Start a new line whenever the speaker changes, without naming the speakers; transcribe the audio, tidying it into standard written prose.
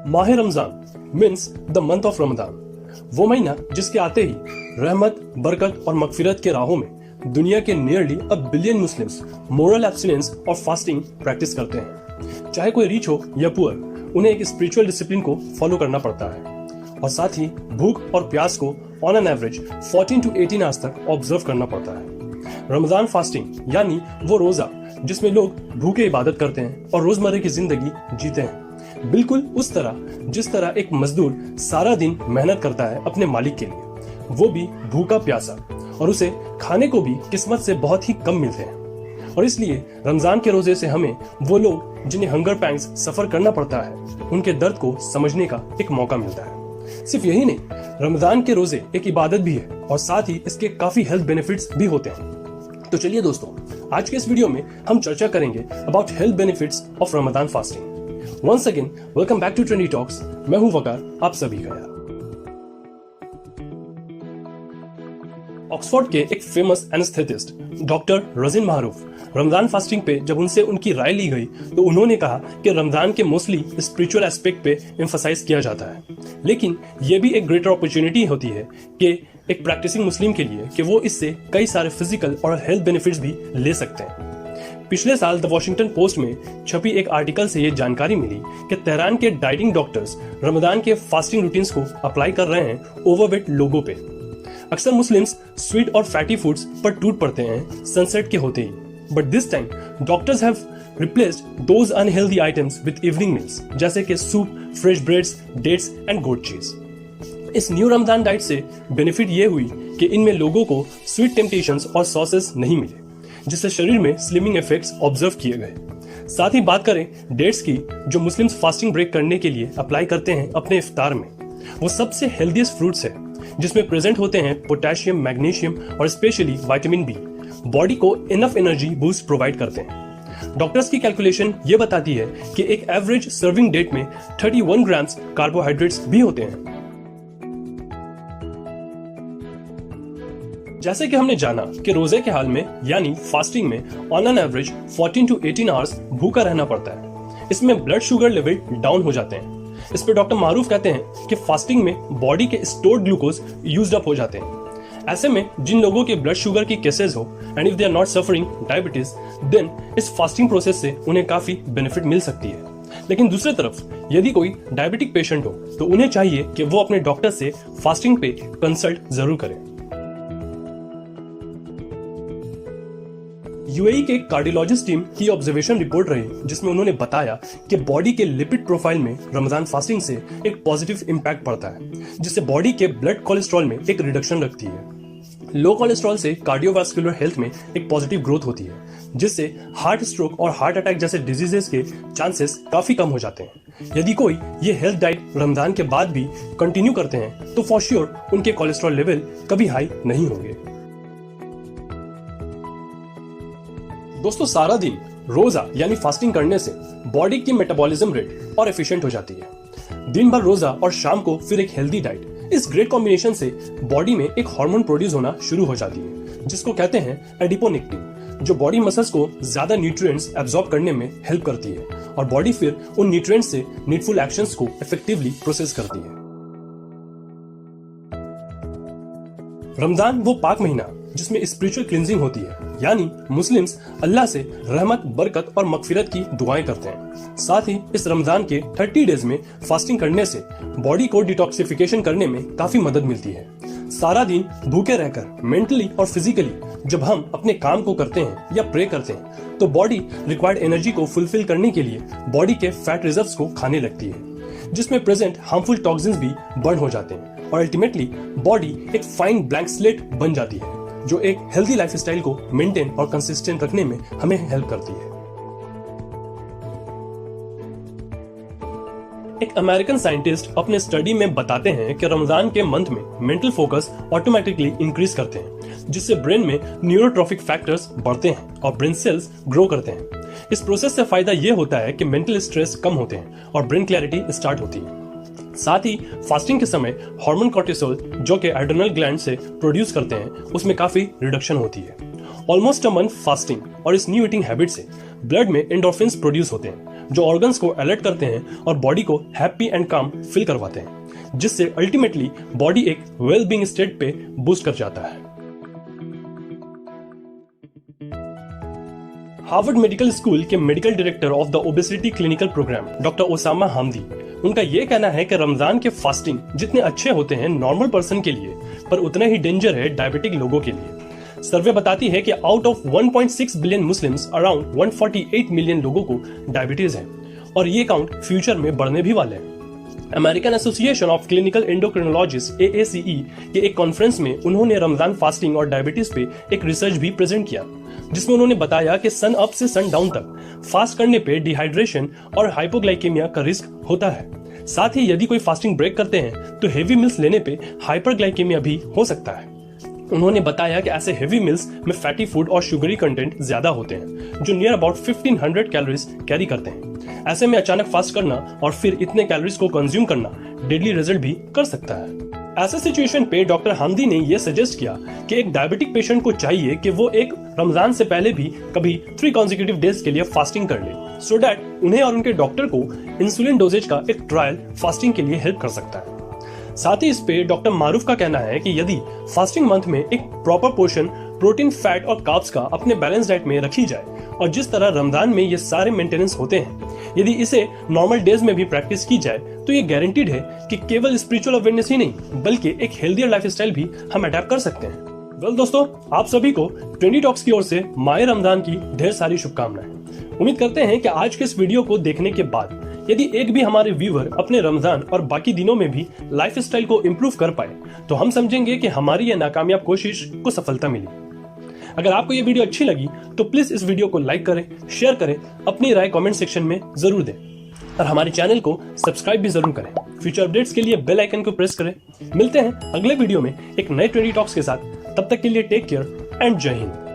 माह Ramzan means the month of Ramzan, वो महीना जिसके आते ही रहमत, बरकत और मगफिरत के राहों में दुनिया के nearly a billion Muslims moral abstinence और फास्टिंग प्रैक्टिस करते हैं। चाहे कोई रिच हो या पुअर, उन्हें एक स्पिरिचुअल डिसिप्लिन को फॉलो करना पड़ता है और साथ ही भूख और प्यास को on an average 14 to 18 hours तक ऑब्जर्व करना पड़ता है। रमजान फास्टिंग यानी वो रोजा जिसमें लोग भूखे इबादत करते हैं और रोजमर्रा की जिंदगी जीते हैं, बिल्कुल उस तरह जिस तरह एक मजदूर सारा दिन मेहनत करता है अपने मालिक के लिए, वो भी भूखा प्यासा, और उसे खाने को भी किस्मत से बहुत ही कम मिलते हैं। और इसलिए रमजान के रोजे से हमें वो लोग जिन्हें हंगर पैंग्स सफर करना पड़ता है, उनके दर्द को समझने का एक मौका मिलता है। सिर्फ यही नहीं, रमजान के रोजे एक इबादत भी है और साथ ही इसके काफी हेल्थ बेनिफिट्स भी होते हैं। तो चलिए दोस्तों, आज के इस वीडियो में हम चर्चा करेंगे about health benefits of Ramzan fasting. Once again welcome back to trendy talks. मैं हूं वकार, आप सभी का यार। ऑक्सफोर्ड के एक फेमस एनेस्थेटिस्ट डॉक्टर रजीन मारूफ, रमजान फास्टिंग पे जब उनसे उनकी राय ली गई तो उन्होंने कहा कि रमजान के मोस्टली स्पिरिचुअल एस्पेक्ट पे एम्फसाइज किया जाता है, लेकिन ये भी एक ग्रेटर अपॉर्चुनिटी होती है कि एक प्रैक्टिसिंग मुस्लिम के लिए कि वो इससे कई सारे फिजिकल और हेल्थ बेनिफिट्स भी ले सकते हैं। पिछले साल द वॉशिंगटन पोस्ट में छपी एक आर्टिकल से ये जानकारी मिली कि तेहरान के डाइटिंग डॉक्टर्स रमजान के फास्टिंग रूटीन्स को अप्लाई कर रहे हैं ओवरवेट लोगों पे। अक्सर मुस्लिम्स स्वीट और फैटी फूड्स पर टूट पड़ते हैं सनसेट के होते ही, but this time doctors have replaced those unhealthy items with evening meals जैसे कि soup, fresh breads, dates and goat cheese. इस न्यू रमजान डाइट से बेनिफिट ये हुई कि इनमें लोगों को स्वीट टेम्पटेशंस और सॉसेस नहीं मिले, जिससे शरीर में स्लिमिंग इफेक्ट्स ऑब्जर्व किए गए। साथ ही बात करें डेट्स की, जो मुस्लिम्स फास्टिंग ब्रेक करने के लिए अप्लाई करते हैं अपने इफ्तार में, वो सबसे हेल्दीएस्ट फ्रूट्स है जिसमें प्रेजेंट होते हैं पोटेशियम, मैग्नीशियम और स्पेशली विटामिन बी। बॉडी को इनफ एनर्जी बूस्ट प्रोवाइड करते हैं। डॉक्टर्स की कैलकुलेशन ये बताती है कि एक एवरेज सर्विंग डेट में 31 ग्राम्स कार्बोहाइड्रेट्स भी होते हैं। जैसे कि हमने जाना कि रोजे के हाल में यानी फास्टिंग में on an average 14 to 18 hours भूखा रहना पड़ता है। इसमें ब्लड शुगर लेवल डाउन हो जाते हैं। इस पे डॉक्टर मारूफ कहते हैं कि फास्टिंग में बॉडी के स्टोर्ड ग्लूकोज यूज्ड अप हो जाते हैं। ऐसे में जिन लोगों के ब्लड शुगर की केसेस हो and if they are not suffering diabetes, then इस फास्टिंग प्रोसेस से उन्हें काफी बेनिफिट मिल सकती है। लेकिन दूसरी तरफ यदि कोई डायबिटिक पेशेंट हो तो उन्हें चाहिए कि वो अपने डॉक्टर से फास्टिंग पे कंसल्ट जरूर करें। यूएई के कार्डियोलॉजिस्ट टीम की ऑब्जर्वेशन रिपोर्ट रही जिसमें उन्होंने बताया कि बॉडी के लिपिड प्रोफाइल में रमजान फास्टिंग से एक पॉजिटिव इंपैक्ट पड़ता है, जिससे बॉडी के ब्लड कोलेस्ट्रॉल में एक रिडक्शन रखती है। लो कोलेस्ट्रॉल से कार्डियोवास्कुलर हेल्थ में एक पॉजिटिव ग्रोथ होती है, जिससे हार्ट स्ट्रोक और हार्ट अटैक जैसे डिजीजेस के चांसेस काफी कम हो जाते हैं। यदि कोई ये हेल्थ डाइट रमजान के बाद भी कंटिन्यू करते हैं तो फॉर श्योर उनके कोलेस्ट्रॉल लेवल कभी हाई नहीं होंगे। दोस्तों, सारा दिन रोजा यानी फास्टिंग करने से बॉडी की मेटाबॉलिज्म रेट और एफिशिएंट हो जाती है। दिन भर रोजा और शाम को फिर एक हेल्दी डाइट, इस ग्रेट कॉम्बिनेशन से बॉडी में एक हार्मोन प्रोड्यूस होना शुरू हो जाती है जिसको कहते हैं एडिपोनेक्टिन, जो बॉडी मसल्स को ज्यादा न्यूट्रिएंट्स एब्जॉर्ब करने में हेल्प करती है और बॉडी फिर उन न्यूट्रिएंट्स से नीडफुल एक्शंस को इफेक्टिवली प्रोसेस करती है। रमजान वो पाक महीना जिसमें स्पिरिचुअल क्लींजिंग होती है, यानी मुस्लिम्स अल्लाह से रहमत, बरकत और मगफिरत की दुआएं करते हैं। साथ ही इस रमजान के 30 डेज में फास्टिंग करने से बॉडी को डिटॉक्सिफिकेशन करने में काफी मदद मिलती है। सारा दिन भूखे रहकर मेंटली और फिजिकली जब हम अपने काम को करते हैं या प्रे करते हैं तो बॉडी रिक्वायर्ड एनर्जी को फुलफिल करने के लिए बॉडी के फैट रिजर्व्स को खाने लगती है, जिसमें प्रेजेंट हार्मफुल टॉक्सिन्स भी बर्न हो जाते हैं और अल्टीमेटली बॉडी एक फाइन ब्लैंक स्लेट बन जाती है, जो एक हेल्दी लाइफस्टाइल को मेंटेन और कंसिस्टेंट रखने में हमें हेल्प करती है। एक अमेरिकन साइंटिस्ट अपने स्टडी में बताते हैं कि रमजान के मंथ में मेंटल फोकस ऑटोमेटिकली इंक्रीज करते हैं, जिससे ब्रेन में न्यूरोट्रॉफिक फैक्टर्स बढ़ते हैं और ब्रेन सेल्स ग्रो करते हैं। इस प्रोसेस से फायदा यह होता है कि मेंटल स्ट्रेस कम होते हैं और ब्रेन क्लैरिटी स्टार्ट होती है। साथ ही फास्टिंग के समय हार्मोन कोर्टिसोल, जो कि एड्रेनल ग्लैंड से प्रोड्यूस करते हैं, उसमें काफी रिडक्शन होती है। ऑलमोस्ट अ मंथ फास्टिंग और इस न्यू ईटिंग हैबिट से ब्लड में एंडोर्फिन्स प्रोड्यूस होते हैं, जो ऑर्गन्स को अलर्ट करते हैं और बॉडी को हैप्पी एंड काम फील करवाते हैं, जिससे अल्टीमेटली बॉडी एक वेल बीइंग स्टेट पे बूस्ट कर जाता है। हार्वर्ड मेडिकल स्कूल के medical director of the obesity clinical program doctor Osama Hamdy, उनका यह कहना है कि रमजान के फास्टिंग जितने अच्छे होते हैं नॉर्मल पर्सन के लिए, पर उतना ही डेंजर है डायबिटिक लोगों के लिए। सर्वे बताती है कि out of 1.6 billion Muslims around 148 million लोगों को डायबिटीज है और ये काउंट फ्यूचर में बढ़ने भी वाले हैं। American association of clinical endocrinologist AACE के एक कॉन्फ्रेंस में उन्होंने रमजान फास्टिंग और डायबिटीज पे एक रिसर्च भी प्रेजेंट किया, जिसमें उन्होंने बताया कि सन अप से सन डाउन तक फास्ट करने पे डिहाइड्रेशन और हाइपोग्लाइकेमिया का रिस्क होता है। साथ ही यदि कोई फास्टिंग ब्रेक करते हैं तो हेवी मिल्स लेने पे हाइपरग्लाइकेमिया भी हो सकता है। उन्होंने बताया कि ऐसे हेवी मिल्स में फैटी फूड और शुगरी कंटेंट ज्यादा होते हैं, जो नियर अबाउट 1500 कैलोरीज कैरी करते हैं। ऐसे में अचानक फास्ट करना और फिर इतने कैलोरीज को कंज्यूम करना डेडली रिजल्ट भी कर सकता है। ऐसे सिचुएशन पे डॉक्टर हामदी ने यह सजेस्ट किया कि एक डायबिटिक पेशेंट को चाहिए कि वो एक रमजान से पहले भी कभी 3 कॉन्जिक्यूटिव डेज के लिए फास्टिंग कर ले, सो दैट उन्हें और उनके डॉक्टर को इंसुलिन डोजेज का एक ट्रायल फास्टिंग के लिए हेल्प कर सकता है। साथ ही इस पे डॉक्टर मारूफ का कहना है कि यदि फास्टिंग मंथ में एक प्रॉपर पोर्शन प्रोटीन, फैट और कार्ब्स का अपने बैलेंस डाइट में रखी जाए और जिस तरह रमजान में ये सारे मेंटेनेंस होते हैं, यदि इसे नॉर्मल डेज में भी प्रैक्टिस की जाए तो ये गारंटीड है कि केवल स्पिरिचुअल अवेयरनेस ही नहीं बल्कि एक हेल्दियर लाइफस्टाइल भी हम अडैप्ट कर सकते हैं। वेल दोस्तों, आप सभी को ट्रेंडी टॉक्स की ओर से माह रमजान की ढेर सारी शुभकामनाएं। उम्मीद करते हैं कि आज के इस वीडियो को देखने के बाद यदि एक भी हमारे व्यूअर अपने रमजान और बाकी दिनों में भी लाइफस्टाइल को इम्प्रूव कर पाए तो हम समझेंगे कि हमारी यह नाकामयाब कोशिश को सफलता मिली। अगर आपको ये वीडियो अच्छी लगी तो प्लीज इस वीडियो को लाइक करें, शेयर करें, अपनी राय कमेंट सेक्शन में जरूर दें और हमारे चैनल को सब्सक्राइब भी जरूर करें। फ्यूचर अपडेट्स के लिए बेल आइकन को प्रेस करें। मिलते हैं अगले वीडियो में एक नए ट्रेंडी टॉक्स के साथ। तब तक के लिए टेक केयर एंड जय हिंद।